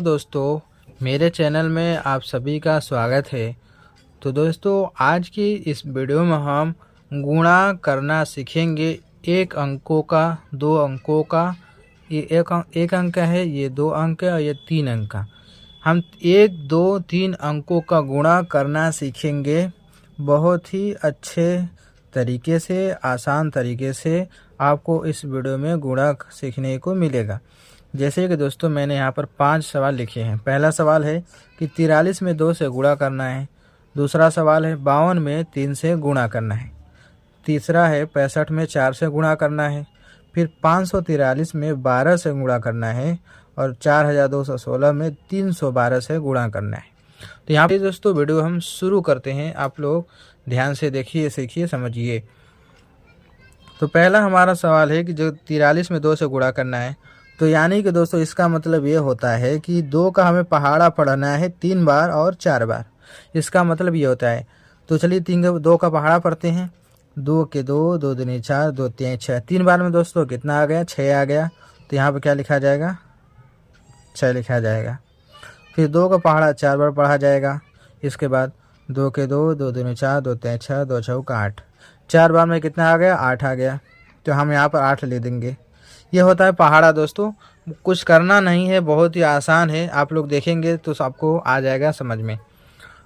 दोस्तों, मेरे चैनल में आप सभी का स्वागत है। तो दोस्तों, आज की इस वीडियो में हम गुणा करना सीखेंगे। एक अंकों का, दो अंकों का। ये एक अंक है, ये दो अंक है और ये तीन अंक का। हम 1, 2, 3 अंकों का गुणा करना सीखेंगे। बहुत ही अच्छे तरीके से, आसान तरीके से आपको इस वीडियो में गुणा सीखने को मिलेगा। जैसे कि दोस्तों, मैंने यहाँ पर 5 सवाल लिखे हैं। पहला सवाल है कि 43 में 2 से गुणा करना है। दूसरा सवाल है 52 में 3 से गुणा करना है। तीसरा है 65 में 4 से गुणा करना है। फिर 543 में 12 से गुणा करना है और 4216 में 312 से गुणा करना है। तो यहाँ पे दोस्तों वीडियो हम शुरू करते हैं। आप लोग ध्यान से देखिए, सीखिए, समझिए। तो पहला हमारा सवाल है कि जो 43 में 2 से गुणा करना है, तो यानी कि दोस्तों इसका मतलब ये होता है कि 2 का हमें पहाड़ा पढ़ना है 3 बार और 4 बार। इसका मतलब ये होता है। तो चलिए 2 का पहाड़ा पढ़ते हैं। 2 के 2, 2 दूनी 4, 2 3 6। 3 बार में दोस्तों कितना आ गया? 6 आ गया। तो यहाँ पर क्या लिखा जाएगा? 6 लिखा जाएगा। फिर 2 का पहाड़ा 4 बार पढ़ा जाएगा। इसके बाद 2 के 2, 2 दूनी 4, 2 3 6, 2 चौका 8। 4 बार में कितना आ गया? 8 आ गया। तो हम यहाँ पर 8 ले देंगे। ये होता है पहाड़ा। दोस्तों कुछ करना नहीं है, बहुत ही आसान है। आप लोग देखेंगे तो आपको आ जाएगा समझ में।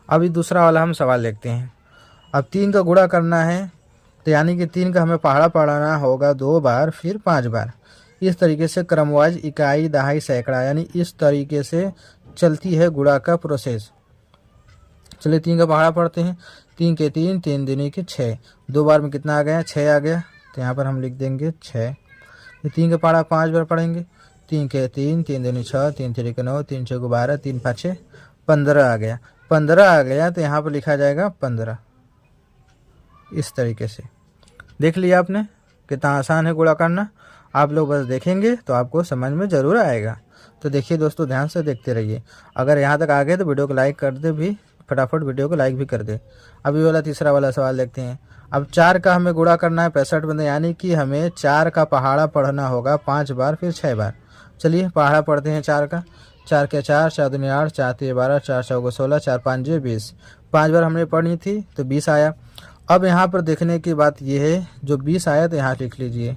अभी दूसरा वाला हम सवाल देखते हैं। अब 3 का गुणा करना है, तो यानी कि 3 का हमें पहाड़ा पढ़ाना होगा 2 बार, फिर 5 बार। इस तरीके से क्रमवाइज इकाई, दहाई, सैकड़ा, यानी इस तरीके से चलती है गुणा का प्रोसेस। चलिए 3 का पहाड़ा पढ़ते हैं। 3 के 3, 3 दूनी के 6। 2 बार में कितना आ गया? 6 आ गया। तो यहाँ पर हम लिख देंगे 6। 3 का पहाड़ा 5 बार पढ़ेंगे। 3 के 3, 3 दूनी 6, 3 3 के 9, 3 6 12, 3 5 15 आ गया। 15 आ गया तो यहाँ पर लिखा जाएगा 15। इस तरीके से देख लिया आपने कितना आसान है गुणा करना। आप लोग बस देखेंगे तो आपको समझ में ज़रूर आएगा। तो देखिए दोस्तों, ध्यान से देखते रहिए। अगर यहाँ तक आ गए तो वीडियो को लाइक कर दे, भी फटाफट वीडियो को लाइक भी कर दे। अभी वाला तीसरा वाला सवाल देखते हैं। अब 4 का हमें गुणा करना है 65 में, यानी कि हमें 4 का पहाड़ा पढ़ना होगा 5 बार, फिर 6 बार। चलिए पहाड़ा पढ़ते हैं 4 का। 4 के 4, 4 दूनी 8, 4 3 12, 4 चौको 16, 4 5 20। 5 बार हमने पढ़नी थी तो 20 आया। अब यहाँ पर देखने की बात यह है, जो 20 आया तो यहाँ लिख लीजिए।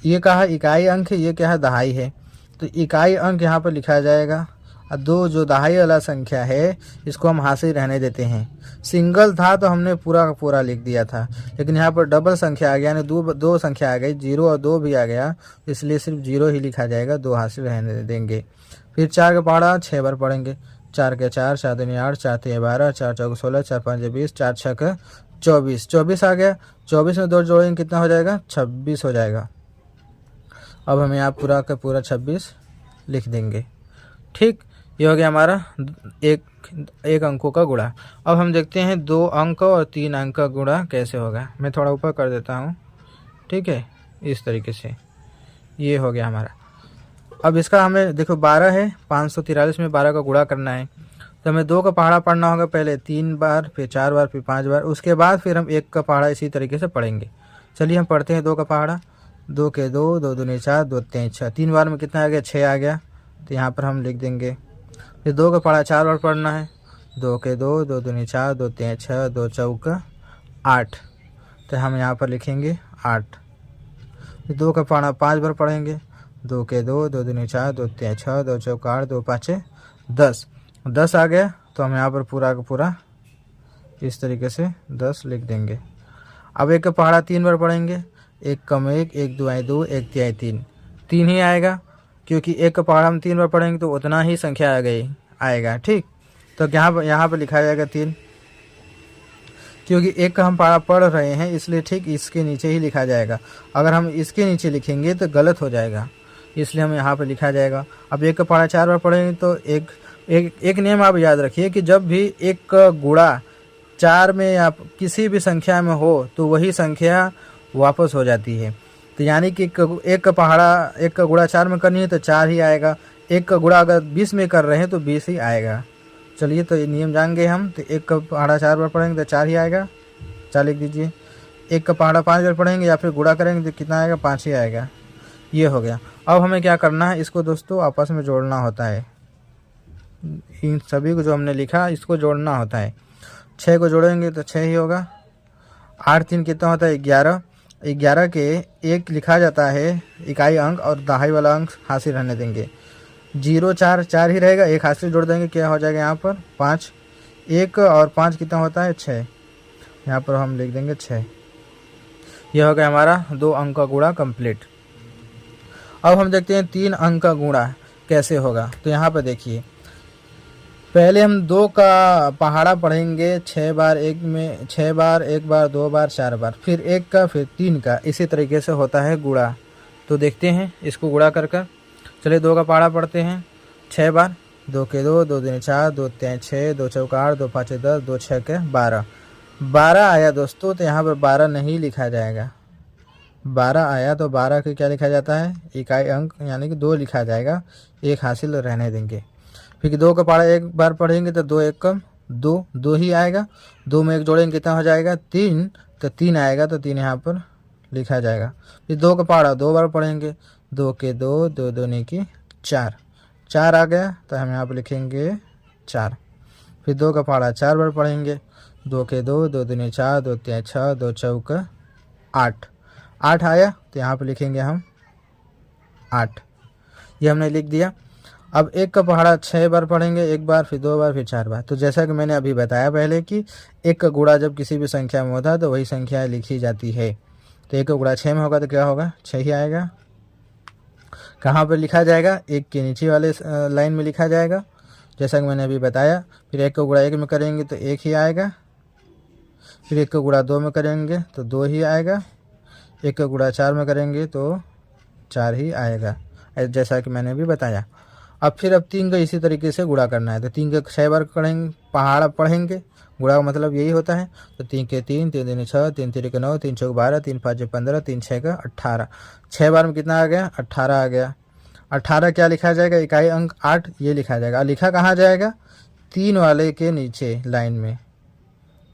ये कहा इकाई अंक है, ये क्या है? दहाई है। तो इकाई अंक यहाँ पर लिखा जाएगा। और 2 जो दहाई वाला संख्या है, इसको हम हाथ से रहने देते हैं। सिंगल था तो हमने पूरा का पूरा लिख दिया था, लेकिन यहाँ पर डबल संख्या आ गया, यानी दो संख्या आ गई, 0 और 2 भी आ गया, इसलिए सिर्फ 0 ही लिखा जाएगा, 2 हाथ से रहने देंगे। फिर 4 का पहाड़ा 6 बार पढ़ेंगे। 4 के 4, 4 दूनी 8, 4 3 12, 4 चौको 16, 4 5 20, 4 6 24। 24 आ गया। 24 में 2 जोड़ेंगे कितना हो जाएगा? 26 हो जाएगा। अब हम यहाँ पूरा का पूरा 26 लिख देंगे। ठीक, ये हो गया हमारा एक अंकों का गुणा। अब हम देखते हैं 2 अंक और 3 अंक का गुणा कैसे होगा। मैं थोड़ा ऊपर कर देता हूँ, ठीक है। इस तरीके से ये हो गया हमारा। अब इसका हमें देखो 12 है, 543 में 12 का गुणा करना है, तो हमें 2 का पहाड़ा पढ़ना होगा पहले 3 बार, फिर 4 बार, फिर 5 बार। उसके बाद फिर हम 1 का पहाड़ा इसी तरीके से पढ़ेंगे। चलिए हम पढ़ते हैं 2 का पहाड़ा। 2 के 2, 2 दूनी 4, 2 3 6। 3 बार में कितना आ गया? 6 आ गया। तो यहाँ पर हम लिख देंगे। फिर 2 का पहाड़ा 4 बार पढ़ना है। 2 के 2, 2 दूनी 4, 2 3 6, 2 चौका 8। तो हम यहाँ पर लिखेंगे 8। फिर 2 का पहाड़ा 5 बार पढ़ेंगे। 2 के 2, 2 दूनी 4, 2 3 6, 2 चौका 8, 2 5 10। 10 आ गया तो हम यहाँ पर पूरा का पूरा इस तरीके से 10 लिख देंगे। अब 1 का पहाड़ा 3 बार पढ़ेंगे। 1 कम 1, 1 दुआई 2, 1 तिहाई 3। 3 ही आएगा, क्योंकि 1 का पहाड़ा हम 3 बार पढ़ेंगे तो उतना ही संख्या आ गई आएगा। ठीक, तो यहाँ पर लिखा जाएगा 3, क्योंकि 1 का हम पहाड़ा पढ़ रहे हैं, इसलिए ठीक इसके नीचे ही लिखा जाएगा। अगर हम इसके नीचे लिखेंगे तो गलत हो जाएगा, इसलिए हम यहाँ पर लिखा जाएगा। अब 1 का पहाड़ा 4 बार पढ़ेंगे तो एक नियम आप याद रखिए कि जब भी 1 का गुणा 4 में या किसी भी संख्या में हो तो वही संख्या वापस हो जाती है। तो यानी कि 1 का पहाड़ा 1 का गुणा 4 में करनी है तो 4 ही आएगा। 1 का गुणा अगर 20 में कर रहे हैं तो 20 ही आएगा। चलिए, तो ये नियम जान गए हम। तो 1 का पहाड़ा 4 बार पढ़ेंगे तो 4 ही आएगा। 4 लिख दीजिए। 1 का पहाड़ा 5 बार पढ़ेंगे या फिर गुणा करेंगे तो कितना आएगा? 5 ही आएगा। ये हो गया। अब हमें क्या करना है, इसको दोस्तों आपस में जोड़ना होता है। इन सभी को जो हमने लिखा इसको जोड़ना होता है। 6 को जोड़ेंगे तो 6 ही होगा। 8 3 कितना होता है 11। 11 के 1 लिखा जाता है इकाई अंक और दहाई वाला अंक हासिल रहने देंगे। 0 4 4 ही रहेगा, 1 हासिल जोड़ देंगे, क्या हो जाएगा यहाँ पर 5। 1 और 5 कितना होता है 6, यहाँ पर हम लिख देंगे 6। यह हो गया हमारा 2 अंक का गुणा कंप्लीट। अब हम देखते हैं 3 अंक का गुणा कैसे होगा। तो यहाँ पर देखिए, पहले हम 2 का पहाड़ा पढ़ेंगे 6 बार, 1 में 6 बार, 1 बार, 2 बार, 4 बार, फिर 1 का, फिर 3 का, इसी तरीके से होता है गुणा। तो देखते हैं इसको गुणा कर कर। चलिए 2 का पहाड़ा पढ़ते हैं 6 बार। 2 के 2, 2 दूनी 4, 2 3 6, 2 चौका 8, 2 5 10, 2 6 के 12। 12 आया दोस्तों, तो यहाँ पर 12 नहीं लिखा जाएगा। 12 आया तो 12 के क्या लिखा जाता है इकाई अंक, यानी कि 2 लिखा जाएगा, 1 हासिल रहने देंगे। फिर 2 का पहाड़ा 1 बार पढ़ेंगे तो 2 1 कम 2, 2 ही आएगा। 2 में 1 जोड़ेंगे कितना हो जाएगा 3, तो 3 आएगा, तो 3 यहाँ पर लिखा जाएगा। फिर 2 का पहाड़ा 2 बार पढ़ेंगे, 2 के 2, 2 दूनी की 4, 4 आ गया, तो हम यहाँ पर लिखेंगे 4। फिर 2 का पहाड़ा 4 बार पढ़ेंगे, 2 के 2, 2 दूनी 4, 2 3 6, 2 चौका 8, 8 आया, तो यहाँ पर लिखेंगे हम 8। ये हमने लिख दिया। अब 1 का पहाड़ा 6 बार पढ़ेंगे, 1 बार, फिर 2 बार, फिर 4 बार। तो जैसा कि मैंने अभी बताया पहले कि 1 का गुणा जब किसी भी संख्या में होता है तो वही संख्या लिखी जाती है। तो 1 का गुणा 6 में होगा तो क्या होगा 6 ही आएगा। कहाँ पर लिखा जाएगा 1 के नीचे वाले लाइन में लिखा जाएगा, जैसा कि मैंने अभी बताया। फिर 1 का गुणा 1 में करेंगे तो 1 ही आएगा। फिर 1 का गुणा 2 में करेंगे तो 2 ही आएगा। 1 का गुणा 4 में करेंगे तो 4 ही आएगा, जैसा कि मैंने भी बताया। अब 3 का इसी तरीके से गुणा करना है। तो 3 का 6 बार पढ़ेंगे, पहाड़ा पढ़ेंगे, गुणा का मतलब यही होता है। तो 3 के 3, 3 दूनी 6, 3 3 के 9, 3 चौक 12, 3 5 15, 3 6 का 18। 6 बार में कितना आ गया 18 आ गया। 18 क्या लिखा जाएगा इकाई अंक 8, ये लिखा जाएगा। लिखा कहाँ जाएगा 3 वाले के नीचे लाइन में,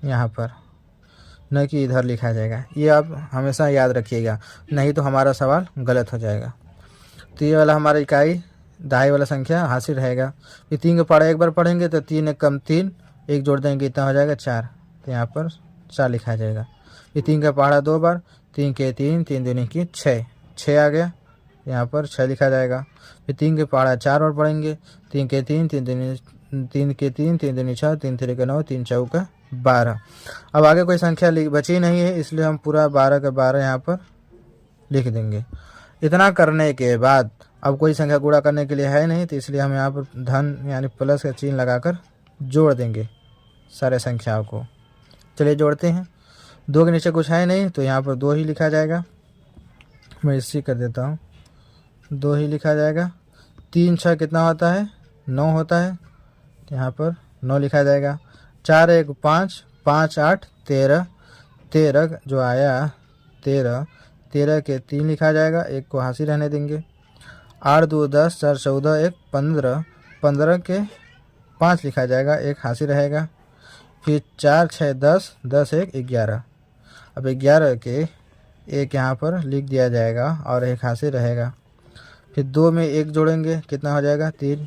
यहाँ पर, न कि इधर लिखा जाएगा। ये आप हमेशा याद रखिएगा, नहीं तो हमारा सवाल गलत हो जाएगा। तो ये वाला हमारा इकाई दहाई वाला संख्या हासिल रहेगा। फिर 3 का पहाड़ा 1 बार पढ़ेंगे तो 3 1 कम 3, 1 जोड़ देंगे इतना हो जाएगा 4, तो यहाँ पर 4 लिखा जाएगा। फिर 3 का पहाड़ा 2 बार, 3 के 3, 3 दूनी की 6, 6 आ गया, यहाँ पर 6 लिखा जाएगा। फिर 3 के पहाड़ा 4 बार पढ़ेंगे, 3 के 3, 3 दूनी 3 के 3, 3 दूनी 6, 3 3 के 9, 3 चौका 12। अब आगे कोई संख्या बची नहीं है, इसलिए हम पूरा 12 का 12 यहाँ पर लिख देंगे। इतना करने के बाद अब कोई संख्या गुणा करने के लिए है नहीं, तो इसलिए हम यहाँ पर धन यानी प्लस का चिन्ह लगाकर जोड़ देंगे सारे संख्याओं को। चलिए जोड़ते हैं। 2 के नीचे कुछ है नहीं, तो यहाँ पर 2 ही लिखा जाएगा। मैं इसी कर देता हूँ, 2 ही लिखा जाएगा। 3 6 कितना होता है 9 होता है, तो यहाँ पर 9 लिखा जाएगा। 4 1 5, 5 8 13, 13 जो आया 13, 13 के 3 लिखा जाएगा, 1 को हासिल रहने देंगे। 8 2 10, 4 14, 1 15, 15 के 5 लिखा जाएगा, 1 हासिल रहेगा। फिर 4 6 10, 10 1 11। अब 11 के 1 यहाँ पर लिख दिया जाएगा और 1 हासिल रहेगा। फिर 2 में 1 जोड़ेंगे कितना हो जाएगा 3,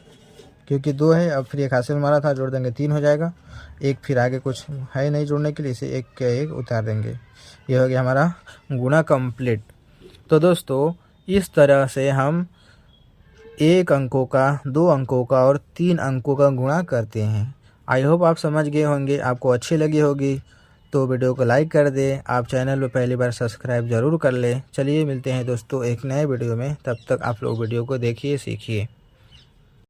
क्योंकि 2 है। अब फिर 1 हासिल मारा था, जोड़ देंगे 3 हो जाएगा। 1 फिर आगे कुछ है नहीं जोड़ने के लिए, इसे 1 के 1 उतार देंगे। ये हो गया हमारा गुणा कंप्लीट। तो दोस्तों इस तरह से हम 1 अंकों का, 2 अंकों का और 3 अंकों का गुणा करते हैं। आई होप आप समझ गए होंगे, आपको अच्छी लगी होगी। तो वीडियो को लाइक कर दें। आप चैनल पर पहली बार सब्सक्राइब ज़रूर कर लें। चलिए मिलते हैं दोस्तों एक नए वीडियो में, तब तक आप लोग वीडियो को देखिए, सीखिए।